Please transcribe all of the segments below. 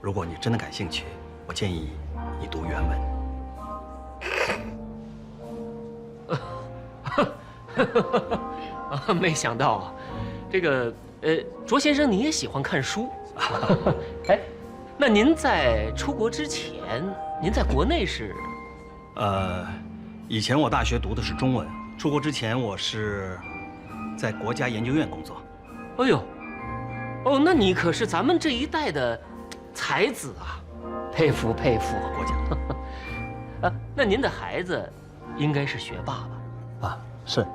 如果你真的感兴趣，我建议你读原文。没想到啊，这个卓先生你也喜欢看书。哎，那您在出国之前，您在国内是？以前我大学读的是中文，出国之前我是在国家研究院工作。哎呦，哦，那你可是咱们这一代的才子啊，佩服佩服。过奖。那您的孩子应该是学霸吧？啊，是，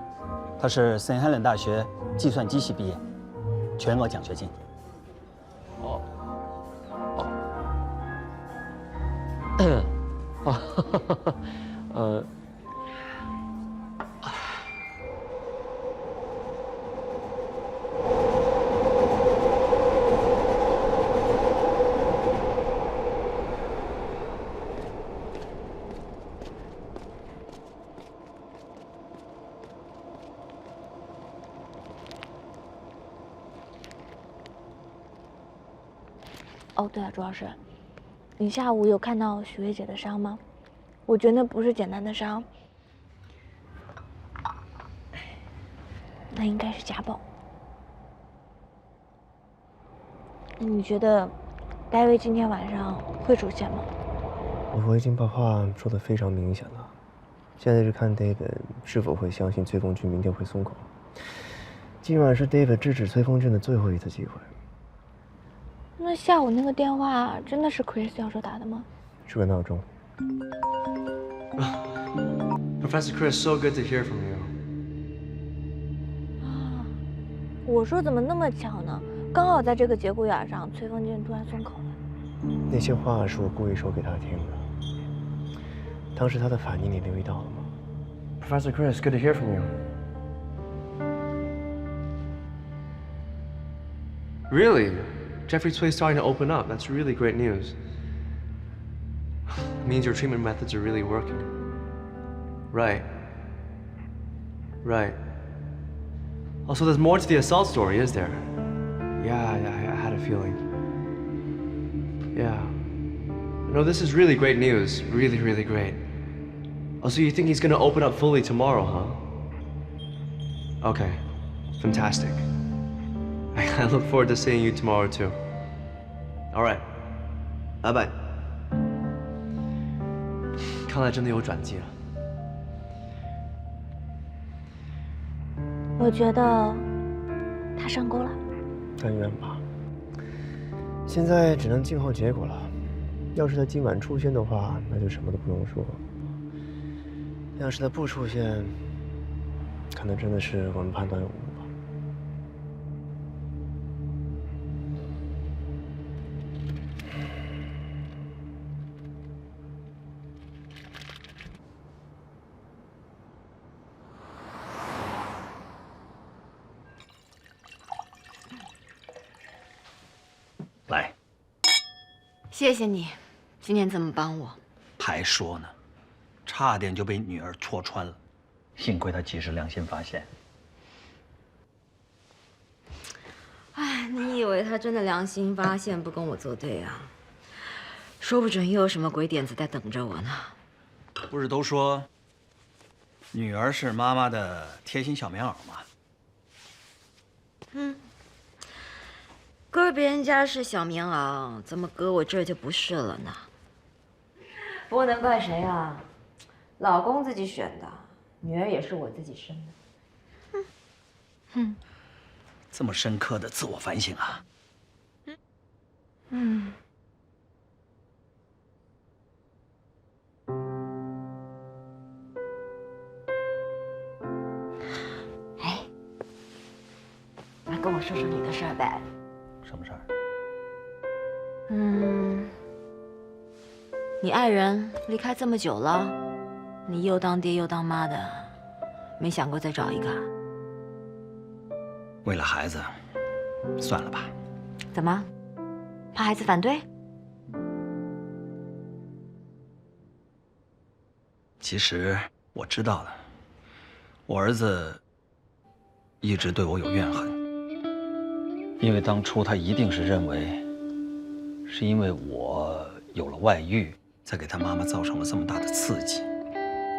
他是圣海伦大学计算机系毕业，全额奖学金。哦，哦，对了，朱老师，你下午有看到许薇姐的伤吗？我觉得那不是简单的伤，那应该是家暴。那你觉得戴维今天晚上会出现吗？我已经把话说得非常明显了，现在是看 David 是否会相信崔凤俊明天会松口。今晚是 David 制止崔凤俊的最后一次机会。那下午那个电话真的是 Chris 教授打的吗？是个闹钟。Professor Chris, so good to hear from you. 啊，我说怎么那么巧呢？刚好在这个节骨眼上，崔凤俊突然松口了。那些话是我故意说给他听的。当时他的反应你留意到了吗？ Professor Chris, good to hear from you. Really? Jeffrey Tway's starting to open up. That's really great news. It means your treatment methods are really working. Right. Right. Also, there's more to the assault story, is there? Yeah, I had a feeling. Yeah. No, this is really great news. Really, really great. Oh, so you think he's gonna open up fully tomorrow, huh? Okay. Fantastic. I look forward to seeing you tomorrow, too. All right. Bye-bye. 看来真的有转机了。我觉得他上钩了。但愿吧。现在只能静候结果了。要是他今晚出现的话，那就什么都不用说。要是他不出现，可能真的是我们判断有误吧。来，谢谢你，今天这么帮我。还说呢，差点就被女儿戳穿了，幸亏她及时良心发现。哎，你以为他真的良心发现不跟我作对啊？说不准又有什么鬼点子在等着我呢。不是都说，女儿是妈妈的贴心小棉袄吗？嗯，搁别人家是小棉袄，怎么搁我这儿就不是了呢？不过能怪谁啊？老公自己选的，女儿也是我自己生的。哼，这么深刻的自我反省啊！嗯。哎，来跟我说说你的事儿呗。什么事儿？你爱人离开这么久了，你又当爹又当妈的，没想过再找一个？为了孩子，算了吧。怎么？怕孩子反对？其实我知道了，我儿子一直对我有怨恨，因为当初他一定是认为是因为我有了外遇，才给他妈妈造成了这么大的刺激，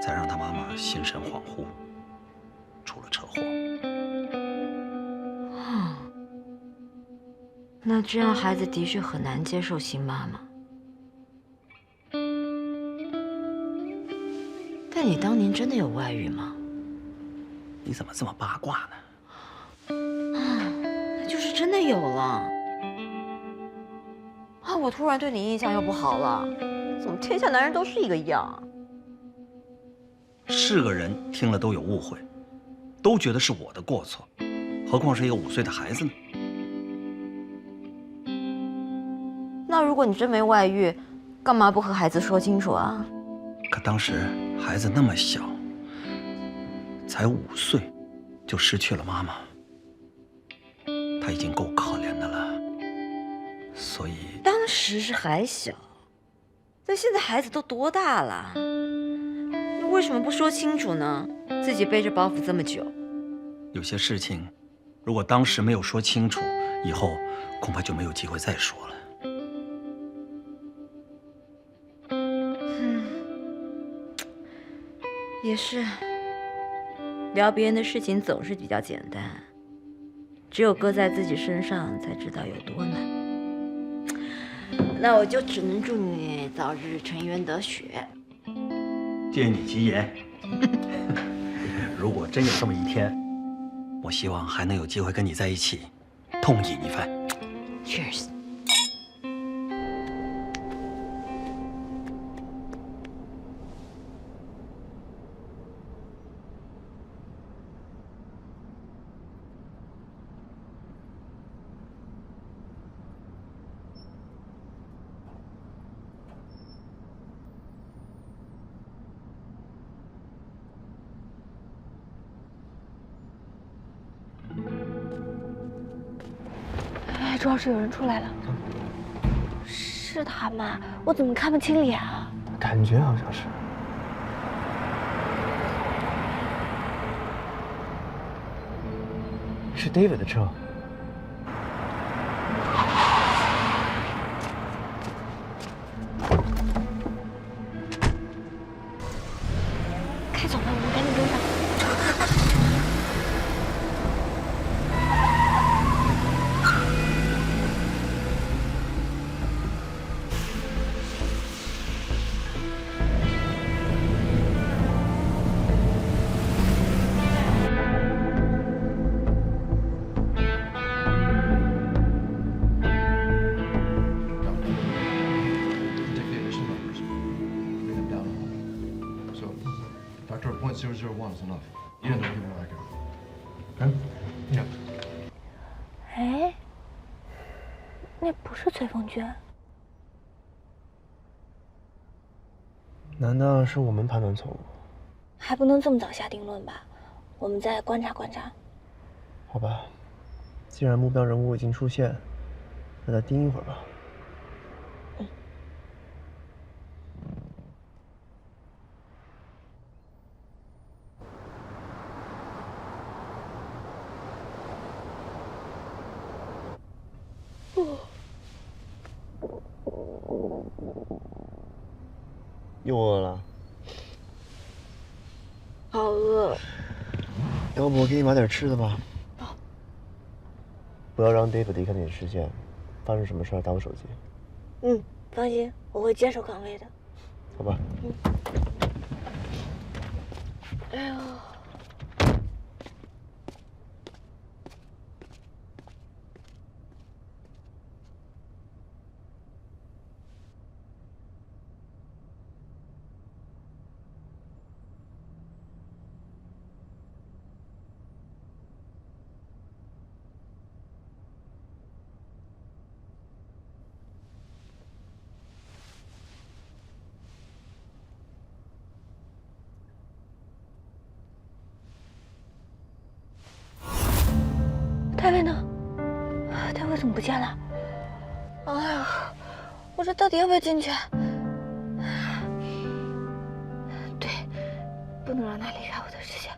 才让他妈妈心神恍惚，出了车祸。哦，那这样孩子的确很难接受新妈妈。但你当年真的有外遇吗？你怎么这么八卦呢？那就是真的有了。啊，我突然对你印象又不好了，怎么天下男人都是一个样？是个人听了都有误会，都觉得是我的过错，何况是一个5岁的孩子呢？那如果你真没外遇，干嘛不和孩子说清楚啊？可当时孩子那么小，才5岁，就失去了妈妈，他已经够可怜的了，所以当时是还小，但现在孩子都多大了？你为什么不说清楚呢？自己背着包袱这么久。有些事情，如果当时没有说清楚，以后恐怕就没有机会再说了。也是，聊别人的事情总是比较简单，只有搁在自己身上才知道有多难。那我就只能祝你早日沉冤得雪。借你吉言。如果真有这么一天，我希望还能有机会跟你在一起，痛饮一番。Cheers。哎，主要是有人出来了。是他吗？我怎么看不清脸啊？感觉好像是。是 David 的车。开走了，我们赶紧跟上。Take the admission numbers, read them down. So, factor of .001 is enough. Even though people are accurate. Okay? Yeah. 哎，那不是崔凤娟。难道是我们判断错误？还不能这么早下定论吧？我们再观察观察。好吧，既然目标人物已经出现，那再盯一会儿吧。又饿了？好饿。要不我给你买点吃的吧。不要让 David 离开你的视线，发生什么事儿打我手机。嗯，放心，我会坚守岗位的。好吧。哎呦。戴维呢？戴维怎么不见了？哎呀，我这到底要不要进去？对，不能让他离开我的视线。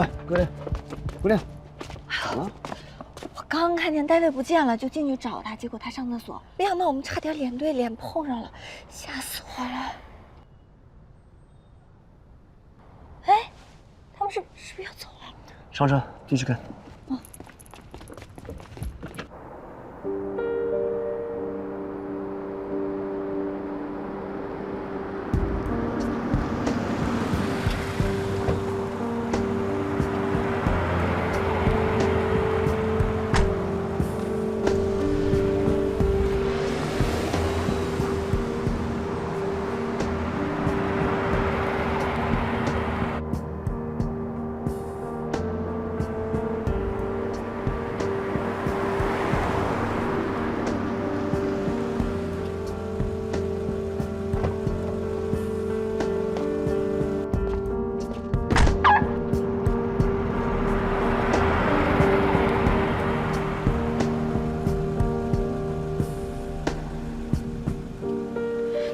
喂，姑娘，姑娘，怎么了？我刚看见戴维不见了，就进去找他，结果他上厕所，没想到我们差点脸对脸碰上了，吓死我了。哎，他们是不是要走了？上车，继续看。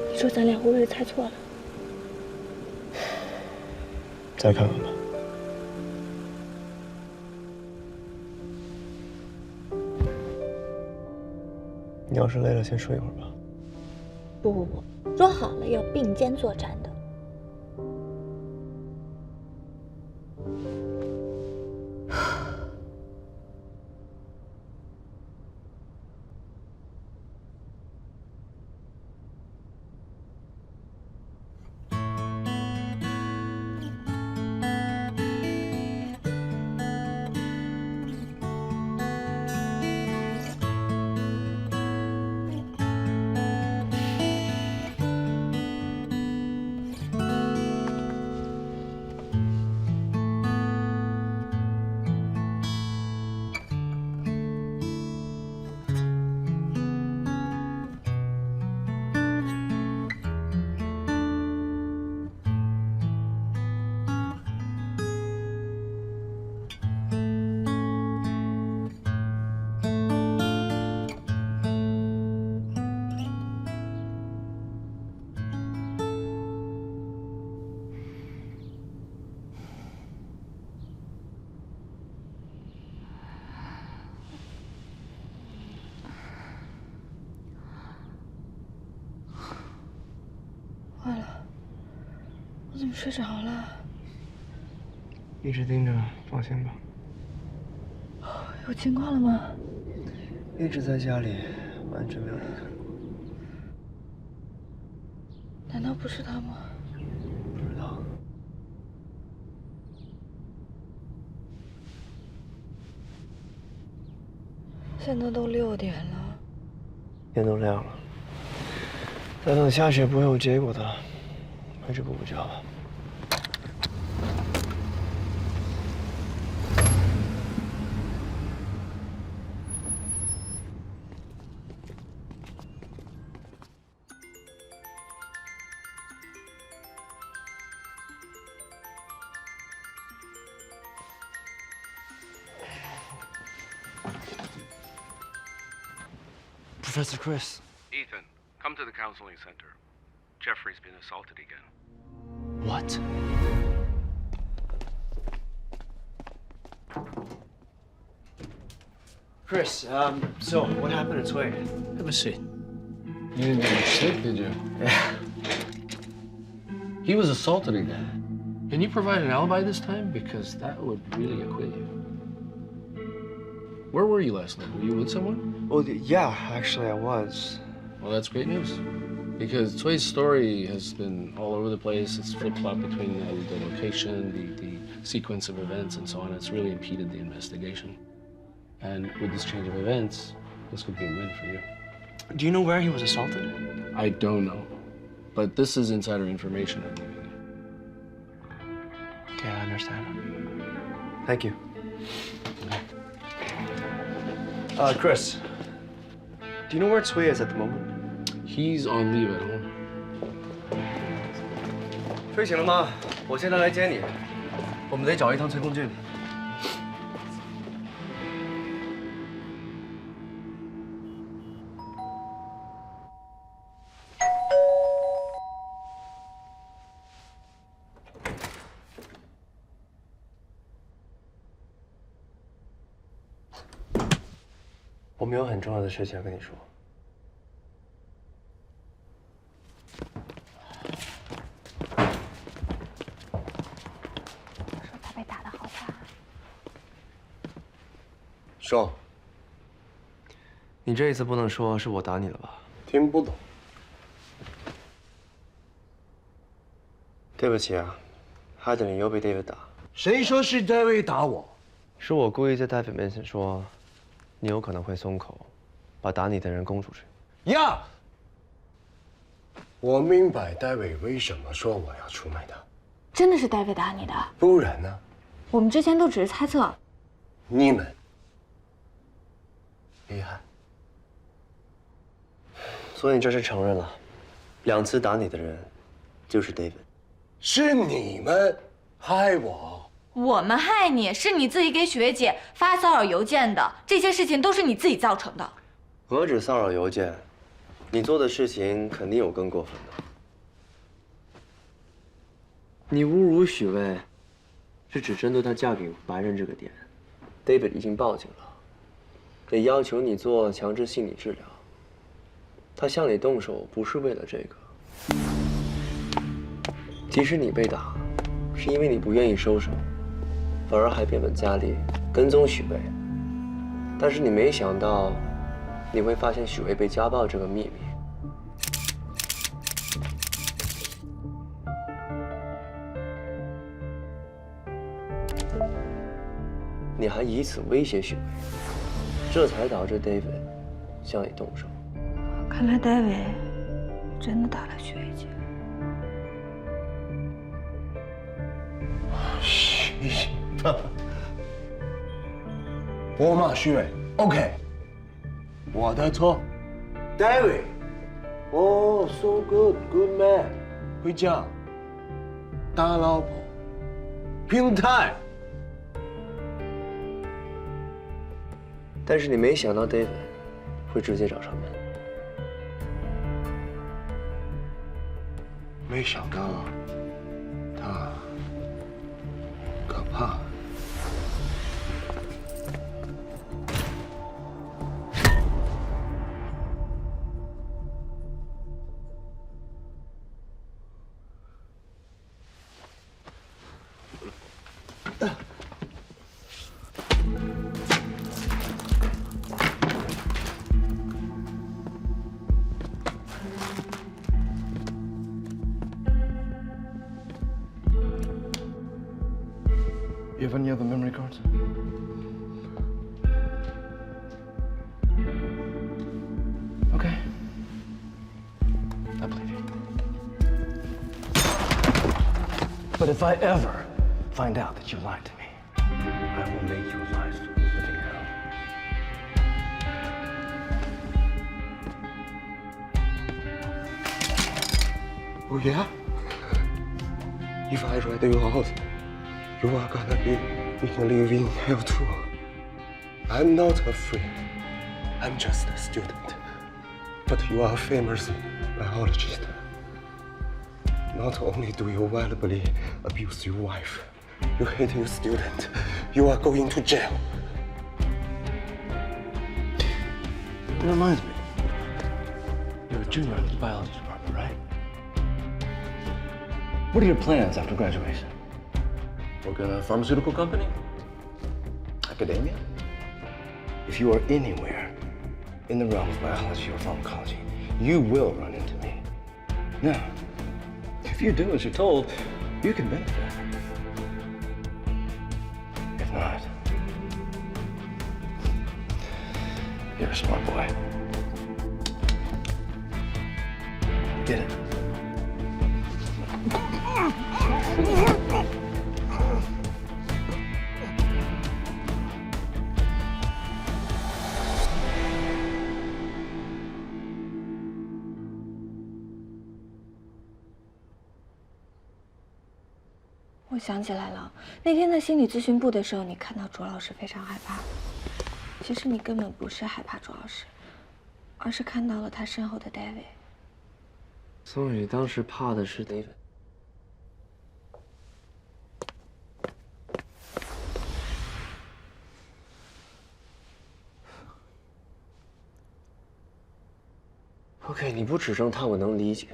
你说咱俩会不会猜错了？再看看吧。你要是累了，先睡一会儿吧。不，说好了要并肩作战的。坏了，我怎么睡着了？一直盯着，放心吧。有情况了吗？一直在家里，完全没有离开过。难道不是他吗？不知道。现在都6点了，天都亮了，再等下去也不会有结果的，还是补觉吧。Professor Chris. Ethan, come to the counseling center. Jeffrey's been assaulted again. What? Chris, so what happened to Cui? Have a seat. You didn't get much sleep, did you? Yeah. He was assaulted again. Can you provide an alibi this time? Because that would really acquit you. Where were you last night? Were you with someone? Well, yeah, actually I was. Well, that's great news. Because Cui's story has been all over the place. It's flip-flopped between the location, the sequence of events, and so on. It's really impeded the investigation. And with this change of events, this could be a win for you. Do you know where he was assaulted? I don't know. But this is insider information I'm giving you. Okay, I understand. Thank you. Chris, do you know where Cui is at the moment? He's on leave at home. 睡醒了吗？我现在来接你。我们得找一趟崔空俊。我们有很重要的事情要跟你说。说他被打得好惨。说，你这一次不能说是我打你了吧？听不懂。对不起啊，害得你又被 David 打。谁说是 David 打我？是我故意在 David 面前说，你有可能会松口，把打你的人供出去。呀！我明白 David 为什么说我要出卖他。真的是 David 打你的？不然呢？我们之前都只是猜测。你们厉害。所以你这是承认了，2次打你的人就是 David。是你们害我。我们害你是你自己给许巍姐发骚扰邮件的，这些事情都是你自己造成的。何止骚扰邮件，你做的事情肯定有更过分的。你侮辱许巍，是只针对她嫁给白人这个点。David 已经报警了，也要求你做强制心理治疗。他向你动手不是为了这个。即使你被打，是因为你不愿意收手，反而还变本加厉跟踪许巍。但是你没想到，你会发现许巍被家暴这个秘密。你还以此威胁许巍，这才导致 David 向你动手。看来 David 真的打了许巍姐。是的，我骂许巍 ，OK， 我的错。David， 哦 ，so good man， 会讲，打老婆，变态。但是你没想到 David 会直接找上门。没想到他可怕。You have any other memory cards? Okay. I believe you. But if I ever find out that you lied to me, I will make your life a living hell. Oh yeah? If I write you out, you are gonna be living hell too. I'm not afraid. I'm just a student. But you are a famous biologist. Not only do you violently abuse your wife, you hate your student. You are going to jail. It reminds me. You're a junior in the biology department, right? What are your plans after graduation? Work in a pharmaceutical company? Academia? If you are anywhere in the realm of biology or pharmacology, you will run into me. Now, if you do as you're told, you can benefit. If not, you're a smart boy. Get it? 我想起来了，那天在心理咨询部的时候，你看到卓老师非常害怕。其实你根本不是害怕卓老师，而是看到了他身后的 David。所以当时怕的是 David。OK， 你不指证他，我能理解，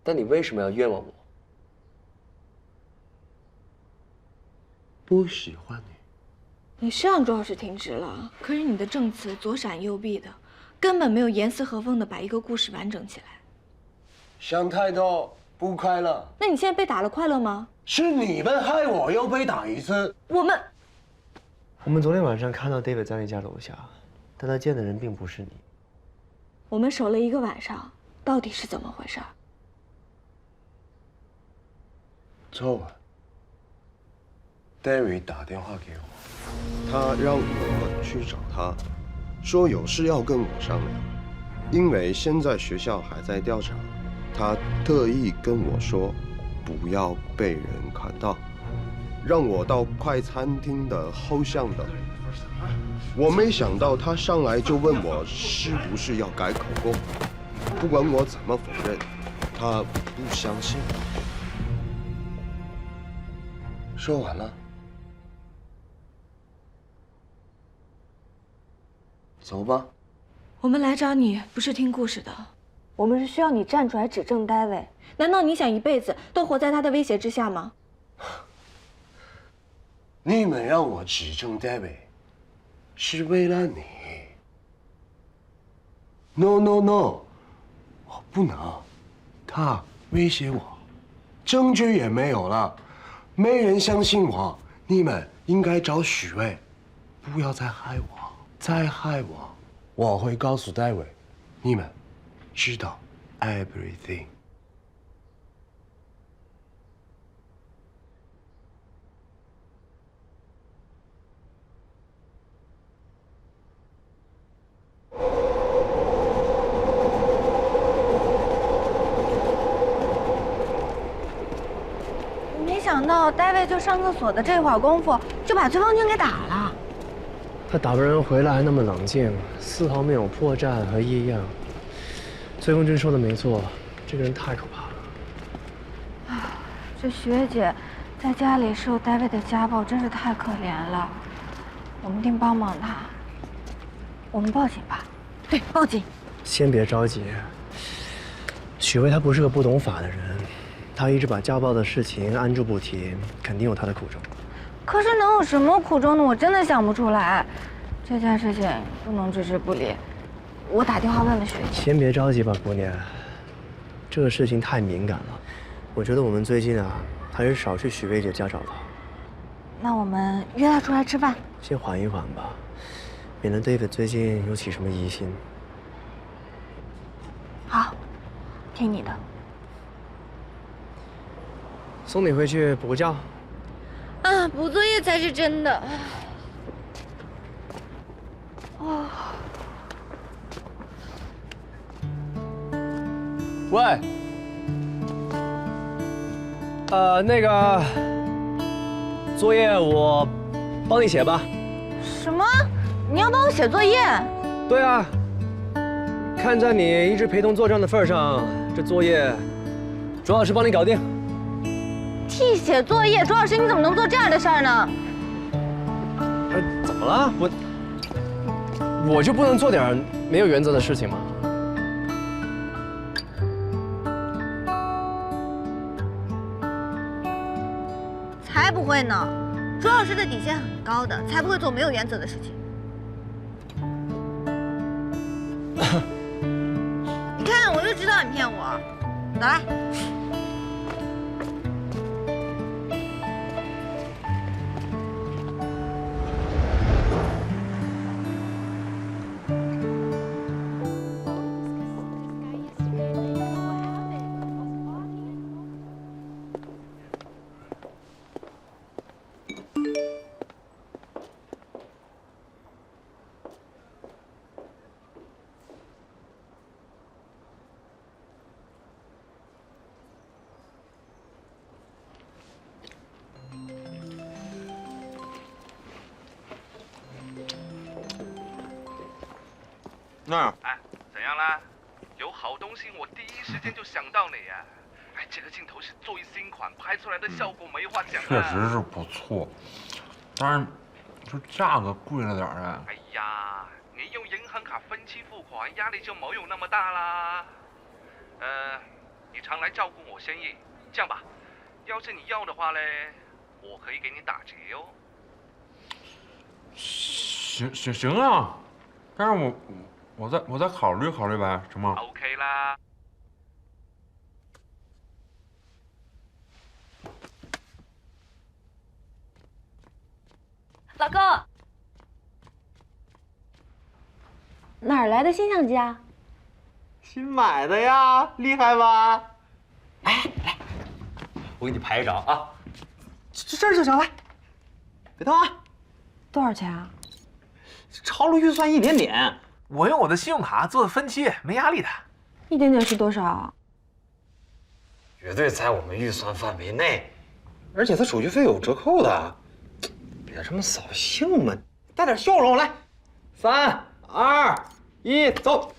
但你为什么要冤枉我？不喜欢你。你是让周老师停职了，可是你的证词左闪右避的，根本没有严丝合缝的把一个故事完整起来。想太多，不快乐。那你现在被打了，快乐吗？是你们害我又被打一次。我们昨天晚上看到 David 在你家楼下，但他见的人并不是你。我们守了1个晚上，到底是怎么回事？昨晚 ，David 打电话给我，他让我去找他，说有事要跟我商量，因为现在学校还在调查，他特意跟我说，不要被人看到，让我到快餐厅的后巷等。我没想到他上来就问我是不是要改口供，不管我怎么否认，他不相信。说完了，走吧。我们来找你不是听故事的，我们是需要你站出来指证David。难道你想一辈子都活在他的威胁之下吗？你们让我指证 David， 是为了你。No， 我不能。他威胁我，证据也没有了，没人相信我。你们应该找许巍，不要再害我，再害我，我会告诉 David， 你们知道 everything。没想到David就上厕所的这会儿功夫，就把崔凤军给打了。他打完人回来还那么冷静，丝毫没有破绽和异样。崔凤军说的没错，这个人太可怕了。唉，这许巍姐在家里受David的家暴，真是太可怜了。我们一定帮帮她。我们报警吧。对，报警。先别着急，许巍他不是个不懂法的人，他一直把家暴的事情按住不提，肯定有他的苦衷。可是能有什么苦衷呢？我真的想不出来。这件事情不能置之不理。我打电话问问许巍姐。先别着急吧，姑娘，这个事情太敏感了。我觉得我们最近啊，还是少去许巍姐家找她。那我们约她出来吃饭。先缓一缓吧，免得 David 最近又起什么疑心。好，听你的。送你回去补个觉。啊，补作业才是真的。哦。喂。那个作业我帮你写吧。什么？你要帮我写作业？对啊。看在你一直陪同作战的份上，这作业周老师帮你搞定。替写作业，周老师你怎么能做这样的事儿呢？怎么了？我就不能做点没有原则的事情吗？才不会呢，周老师的底线很高的，才不会做没有原则的事情。你看，我就知道你骗我。走来。那哎，怎样啦？有好东西，我第一时间就想到你啊！哎，这个镜头是最新款，拍出来的效果没话讲啊。确实是不错，但是就价格贵了点哎。哎呀，你用银行卡分期付款，压力就没有那么大啦。你常来照顾我生意，这样吧，要是你要的话嘞，我可以给你打折哦。行啊，但是我再考虑考虑呗，成吗 ？OK 啦。老公，哪儿来的新相机啊？新买的呀，厉害吧？哎，来，我给你拍一张啊，这儿就行，来，别动啊。多少钱啊？超了预算一点点。我用我的信用卡做的分期，没压力的。一点点是多少啊？绝对在我们预算范围内，而且它手续费有折扣的。别这么扫兴嘛，带点笑容来。3、2、1，走！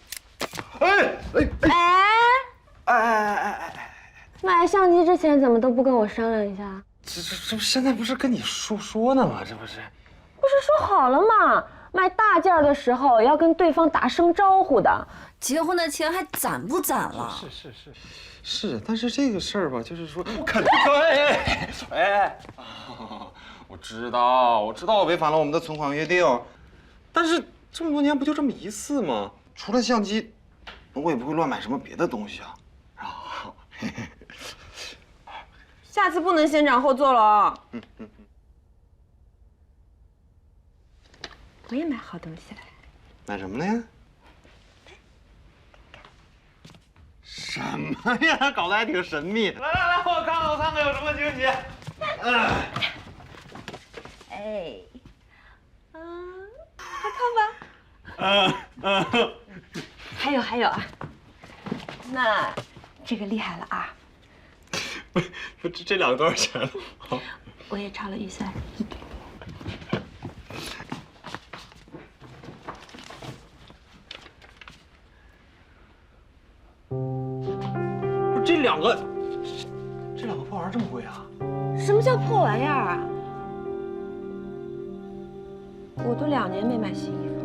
买相机之前怎么都不跟我商量一下？这不现在不是跟你说呢吗？这不是说好了吗？买大件的时候要跟对方打声招呼的。结婚的钱还攒不攒了？是，但是这个事儿吧，就是说不肯我知道我违反了我们的存款约定，但是这么多年不就这么一次吗？除了相机，我也不会乱买什么别的东西啊。然后，下次不能先斩后奏了啊！我也买好东西了。买什么了呀？什么呀？搞得还挺神秘。来，我看看有什么惊喜。还看吧。还有啊，那这个厉害了啊！不，这两个多少钱？我也超了预算。这两个破玩意儿这么贵啊？什么叫破玩意儿啊？我都2年没买新衣服了。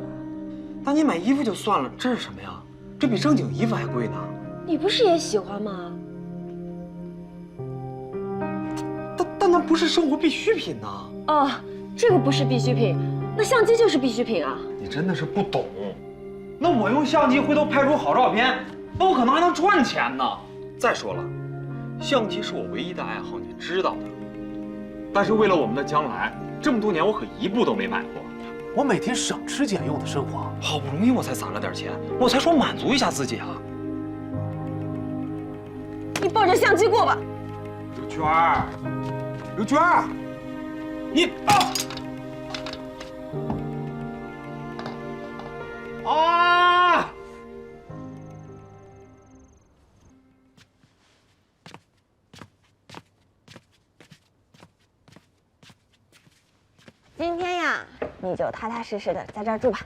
那你买衣服就算了，这是什么呀？这比正经衣服还贵呢。你不是也喜欢吗？但那不是生活必需品呐。哦，这个不是必需品，那相机就是必需品啊。你真的是不懂。那我用相机回头拍出好照片，那我可能还能赚钱呢。再说了，相机是我唯一的爱好，你知道的。但是为了我们的将来，这么多年我可一部都没买过。我每天省吃俭用的生活，好不容易我才攒了点钱，我才说满足一下自己啊。你抱着相机过吧。刘娟儿，你啊！今天呀，你就踏踏实实的在这儿住吧。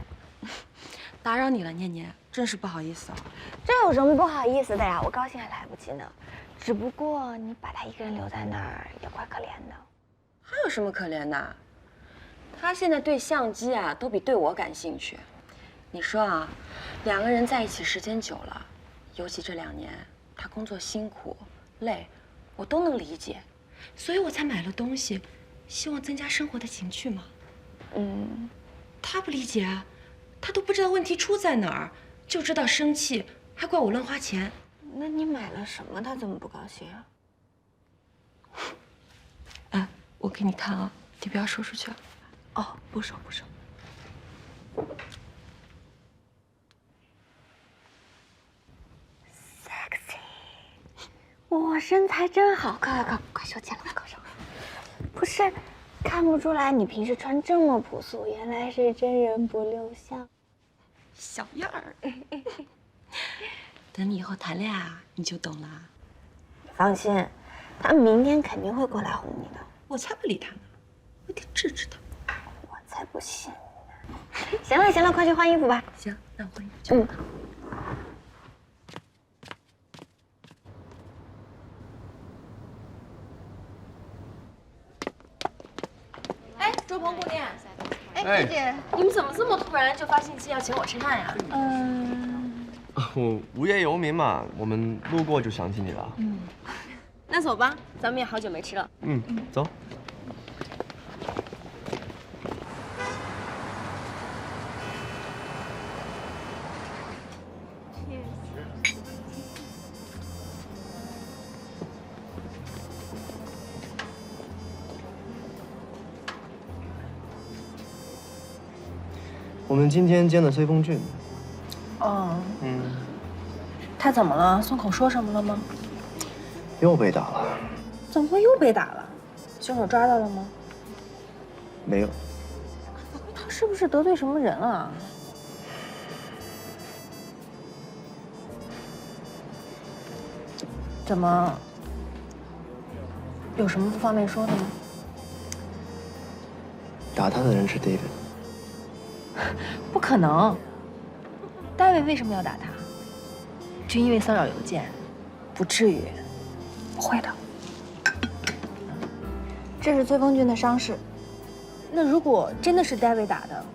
打扰你了，念念，真是不好意思啊。这有什么不好意思的呀？我高兴还来不及呢。只不过你把他一个人留在那儿也怪可怜的。还有什么可怜的？他现在对相机啊，都比对我感兴趣。你说啊，2个人在一起时间久了，尤其这2年，他工作辛苦累，我都能理解，所以我才买了东西，希望增加生活的情趣嘛。他不理解啊，他都不知道问题出在哪儿，就知道生气，还怪我乱花钱。那你买了什么？他怎么不高兴啊？哎，我给你看啊，你不要说出去啊。哦，不说。sexy， 我身材真好，快收钱了，快收。不是，看不出来你平时穿这么朴素，原来是真人不露相。小样儿。等你以后谈恋爱啊，你就懂了。放心，他明天肯定会过来哄你的。我才不理他呢，我得治治他。我才不信呢。行了，快去换衣服吧。行，那我换衣服去。哎，周鹏姑娘，哎，姐姐，你们怎么这么突然就发信息要请我吃饭呀？我无业游民嘛，我们路过就想起你了。那走吧，咱们也好久没吃了。走。我们今天见了崔峰俊。哦。他怎么了？松口说什么了吗？又被打了。怎么会又被打了？凶手抓到了吗？没有。他是不是得罪什么人啊？怎么？有什么不方便说的吗？打他的人是 David。不可能。大卫为什么要打他？就因为骚扰邮件？不至于。不会的。这是崔峰俊的伤势。那如果真的是 David 打的，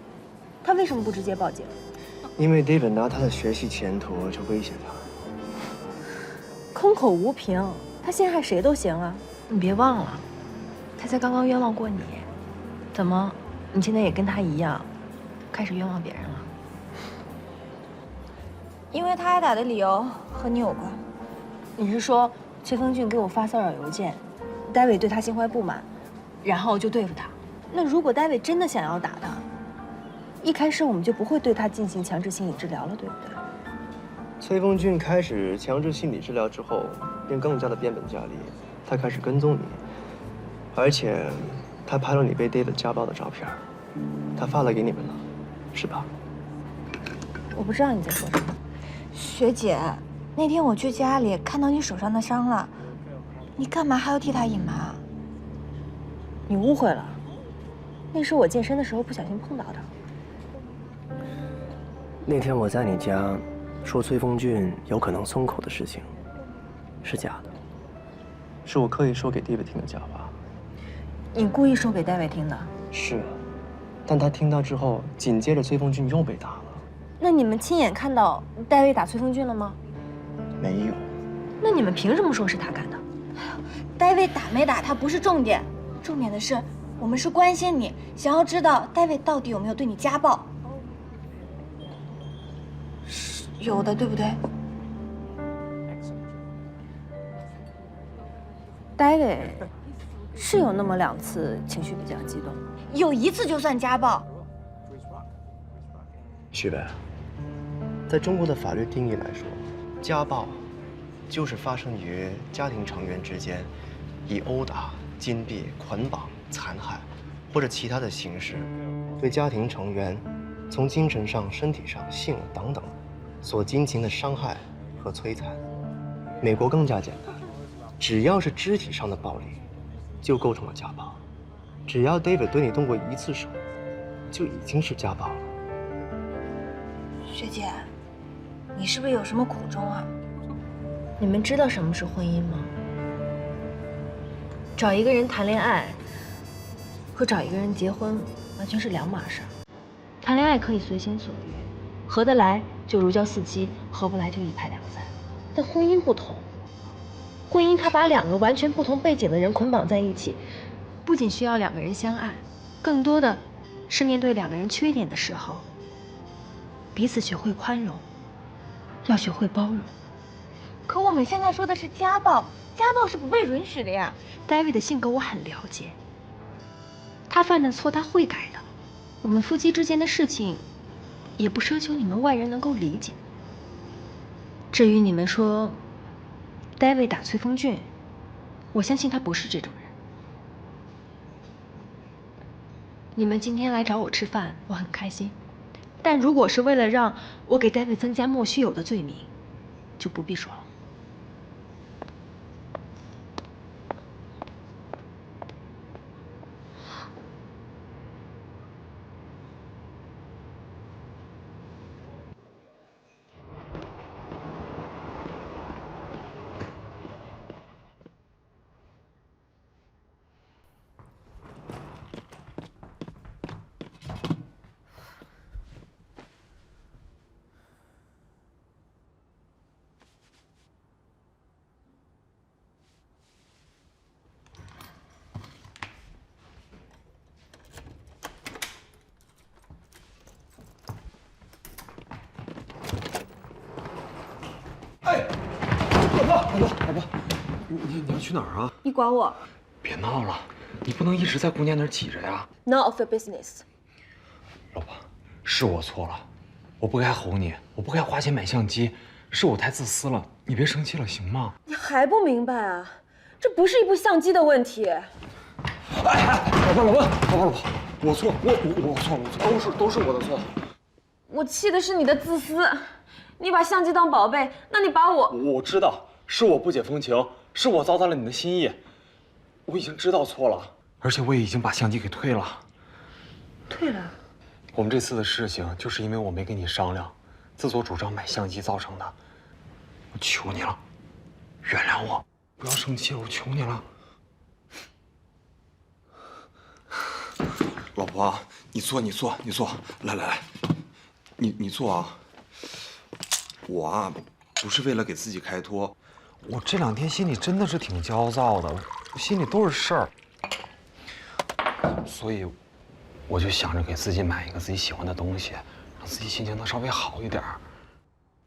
他为什么不直接报警？因为 David 拿他的学习前途去威胁他。空口无凭，他陷害谁都行啊！你别忘了，他才刚刚冤枉过你。怎么，你现在也跟他一样，开始冤枉别人了？因为他挨打的理由和你有关。你是说崔峰俊给我发骚扰邮件，David对他心怀不满，然后就对付他？那如果 David 真的想要打他，一开始我们就不会对他进行强制心理治疗了，对不对？崔峰俊开始强制心理治疗之后，便更加的变本加厉。他开始跟踪你，而且他拍了你被 David 家暴的照片，他发了给你们了，是吧？我不知道你在说什么。学姐，那天我去家里看到你手上的伤了，你干嘛还要替他隐瞒啊？你误会了，那是我健身的时候不小心碰到的。那天我在你家说崔峰俊有可能松口的事情，是假的，是我刻意说给 David 听的假话。你故意说给 David 听的？是，但他听到之后，紧接着崔峰俊又被打了。那你们亲眼看到 David 打崔峰俊了吗？没有。那你们凭什么说是他干的？David 打没打他不是重点，重点的是我们是关心你，想要知道 David 到底有没有对你家暴。是有的，对不对？David 是有那么2次情绪比较激动，有1次就算家暴。徐北，在中国的法律定义来说，家暴就是发生于家庭成员之间，以殴打、禁闭、捆绑、残害或者其他的形式，对家庭成员从精神上、身体上、性等等所进行的伤害和摧残。美国更加简单，只要是肢体上的暴力，就构成了家暴。只要 David 对你动过1次手，就已经是家暴了。学姐，你是不是有什么苦衷啊？你们知道什么是婚姻吗？找一个人谈恋爱和找一个人结婚完全是2码事。谈恋爱可以随心所欲，合得来就如胶似漆，合不来就一拍两散。但婚姻不同，婚姻它把2个完全不同背景的人捆绑在一起，不仅需要2个人相爱，更多的是面对2个人缺点的时候，彼此学会宽容，要学会包容。可我们现在说的是家暴，家暴是不被允许的呀。David 的性格我很了解，他犯的错他会改的。我们夫妻之间的事情，也不奢求你们外人能够理解。至于你们说 David 打崔峰俊，我相信他不是这种人。你们今天来找我吃饭，我很开心。但如果是为了让我给 David 增加莫须有的罪名，就不必说了。你要去哪儿啊？你管我别闹了，你不能一直在姑娘那儿挤着呀。 ？None of your business。老婆，是我错了，我不该吼你，我不该花钱买相机，是我太自私了，你别生气了，行吗？你还不明白啊？这不是一部相机的问题。老婆，我错，我错，都是我的错。我气的是你的自私，你把相机当宝贝，那你把我知道是我不解风情，是我糟蹋了你的心意，我已经知道错了，而且我也已经把相机给退了。退了？我们这次的事情就是因为我没跟你商量，自作主张买相机造成的。我求你了，原谅我，不要生气了，我求你了。老婆，你坐，来，你坐啊。我啊，不是为了给自己开脱，我这2天心里真的是挺焦躁的，我心里都是事儿，所以我就想着给自己买一个自己喜欢的东西，让自己心情能稍微好一点。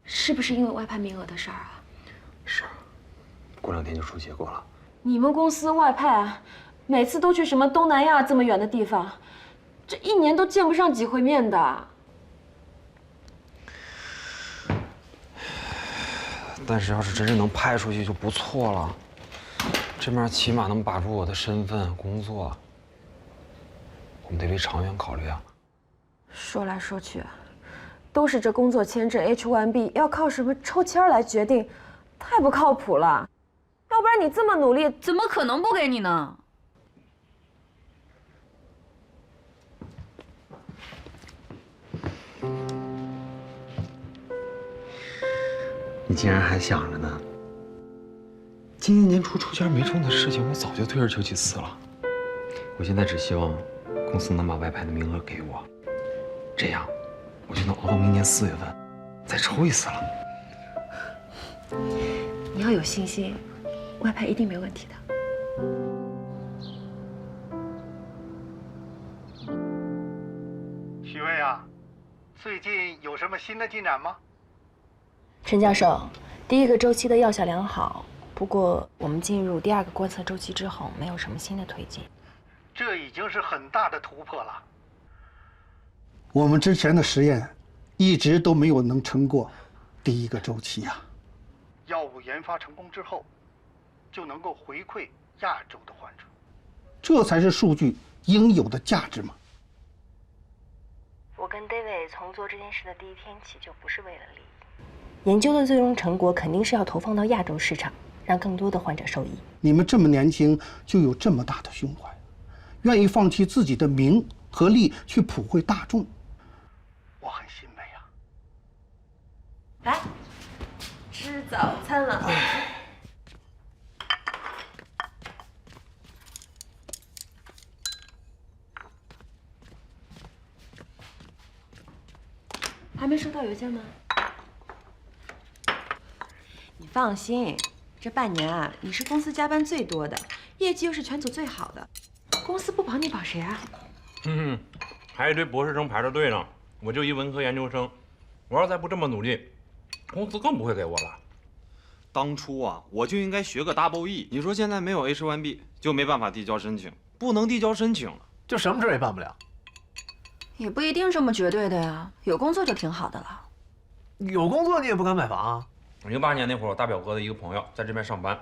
是不是因为外派名额的事儿啊？是，过2天就出结果了。你们公司外派，每次都去什么东南亚这么远的地方，这1年都见不上几回面的。但是要是真是能派出去就不错了，这面起码能把住我的身份、工作。我们得为长远考虑啊。说来说去，都是这工作签证 H1B 要靠什么抽签来决定，太不靠谱了。要不然你这么努力，怎么可能不给你呢？你竟然还想着呢？今年年初抽签没中的事情，我早就退而求其次了。我现在只希望公司能把外派的名额给我，这样我就能熬到明年4月份再抽一次了。你要有信心，外派一定没问题的。许巍啊，最近有什么新的进展吗？陈教授，第1个周期的药效良好，不过我们进入第2个观测周期之后，没有什么新的推进。这已经是很大的突破了。我们之前的实验一直都没有能撑过第1个周期呀。药物研发成功之后，就能够回馈亚洲的患者，这才是数据应有的价值嘛。我跟 David 从做这件事的第1天起就不是为了利益。研究的最终成果肯定是要投放到亚洲市场，让更多的患者受益。你们这么年轻就有这么大的胸怀，愿意放弃自己的名和利去普惠大众，我很欣慰啊。来，吃早餐了。还没收到邮件吗？你放心，这半年啊，你是公司加班最多的，业绩又是全组最好的，公司不保你保谁啊？还一堆博士生排着队呢，我就一文科研究生，我要再不这么努力，公司更不会给我了。当初啊，我就应该学个 Double E。你说现在没有 H1B， 就没办法递交申请，不能递交申请了，就什么事也办不了。也不一定这么绝对的呀，有工作就挺好的了。有工作你也不敢买房啊？08年那会儿，我大表哥的一个朋友在这边上班，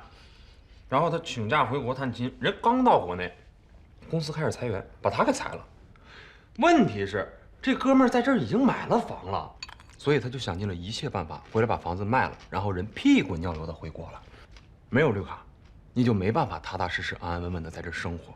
然后他请假回国探亲，人刚到国内，公司开始裁员，把他给裁了。问题是这哥们儿在这儿已经买了房了，所以他就想尽了一切办法回来把房子卖了，然后人屁滚尿流的回国了。没有绿卡，你就没办法踏踏实实、安安稳稳的在这儿生活。